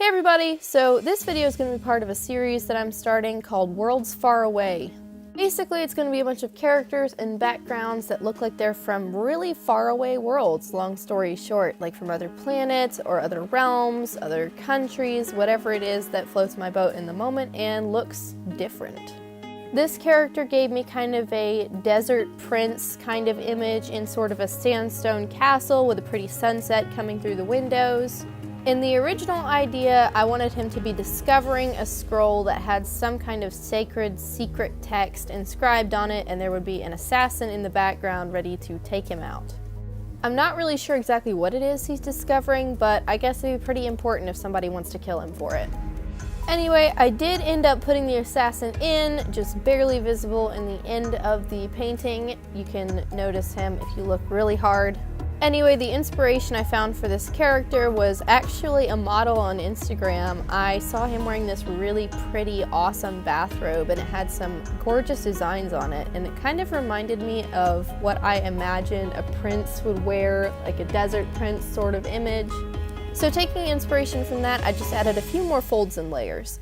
Hey everybody! So this video is going to be part of a series that I'm starting called Worlds Far Away. Basically, it's going to be a bunch of characters and backgrounds that look like they're from really far away worlds, long story short, like from other planets or other realms, other countries, whatever it is that floats my boat in the moment and looks different. This character gave me kind of a desert prince kind of image in sort of a sandstone castle with a pretty sunset coming through the windows. In the original idea, I wanted him to be discovering a scroll that had some kind of sacred, secret text inscribed on it, and there would be an assassin in the background ready to take him out. I'm not really sure exactly what it is he's discovering, but I guess it'd be pretty important if somebody wants to kill him for it. Anyway, I did end up putting the assassin in, just barely visible in the end of the painting. You can notice him if you look really hard. Anyway, the inspiration I found for this character was actually a model on Instagram. I saw him wearing this really pretty, awesome bathrobe, and it had some gorgeous designs on it, and it kind of reminded me of what I imagined a prince would wear, like a desert prince sort of image. So taking inspiration from that, I just added a few more folds and layers.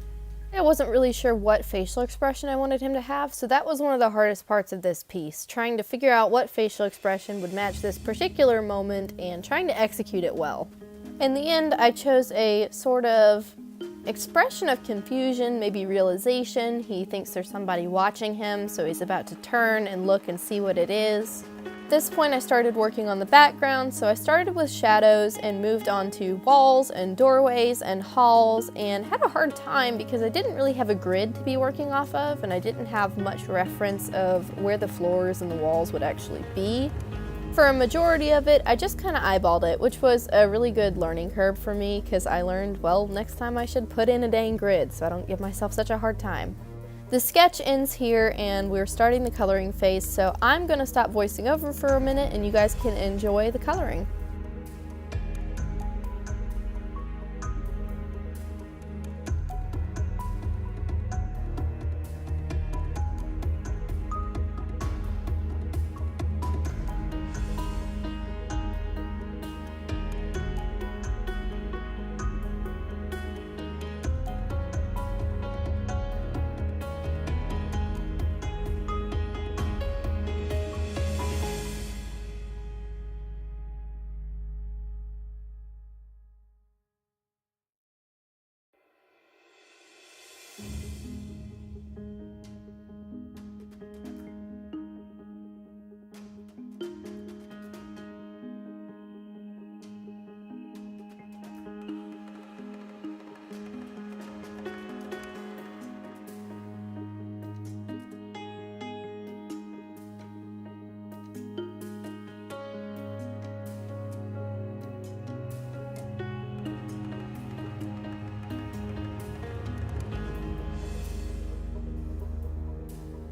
I wasn't really sure what facial expression I wanted him to have, so that was one of the hardest parts of this piece, trying to figure out what facial expression would match this particular moment and trying to execute it well. In the end, I chose a sort of expression of confusion, maybe realization. He thinks there's somebody watching him, so he's about to turn and look and see what it is. At this point, I started working on the background, so I started with shadows and moved on to walls and doorways and halls, and had a hard time because I didn't really have a grid to be working off of, and I didn't have much reference of where the floors and the walls would actually be. For a majority of it, I just kind of eyeballed it, which was a really good learning curve for me because I learned, well, next time I should put in a dang grid so I don't give myself such a hard time. The sketch ends here and we're starting the coloring phase, so I'm going to stop voicing over for a minute and you guys can enjoy the coloring.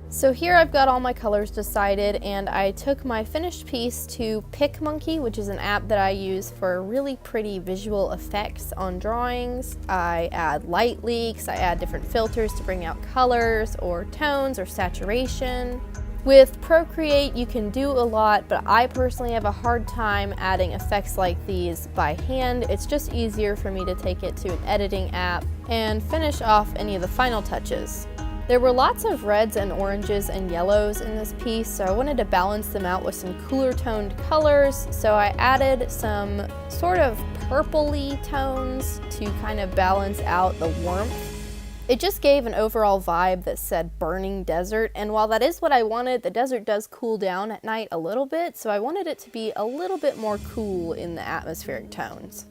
So here I've got all my colors decided, and I took my finished piece to PicMonkey, which is an app that I use for really pretty visual effects on drawings. I add light leaks, I add different filters to bring out colors or tones or saturation. With Procreate, you can do a lot, but I personally have a hard time adding effects like these by hand. It's just easier for me to take it to an editing app and finish off any of the final touches. There were lots of reds and oranges and yellows in this piece, so I wanted to balance them out with some cooler toned colors, so I added some sort of purpley tones to kind of balance out the warmth. It just gave an overall vibe that said burning desert, and while that is what I wanted, the desert does cool down at night a little bit, so I wanted it to be a little bit more cool in the atmospheric tones.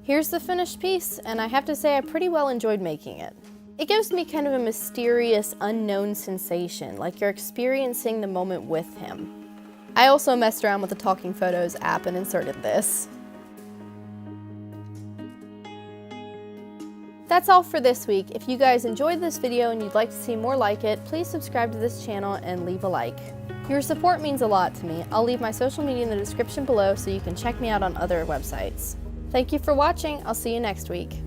Here's the finished piece, and I have to say I pretty well enjoyed making it. It gives me kind of a mysterious, unknown sensation, like you're experiencing the moment with him. I also messed around with the Talking Photos app and inserted this. That's all for this week. If you guys enjoyed this video and you'd like to see more like it, please subscribe to this channel and leave a like. Your support means a lot to me. I'll leave my social media in the description below so you can check me out on other websites. Thank you for watching. I'll see you next week.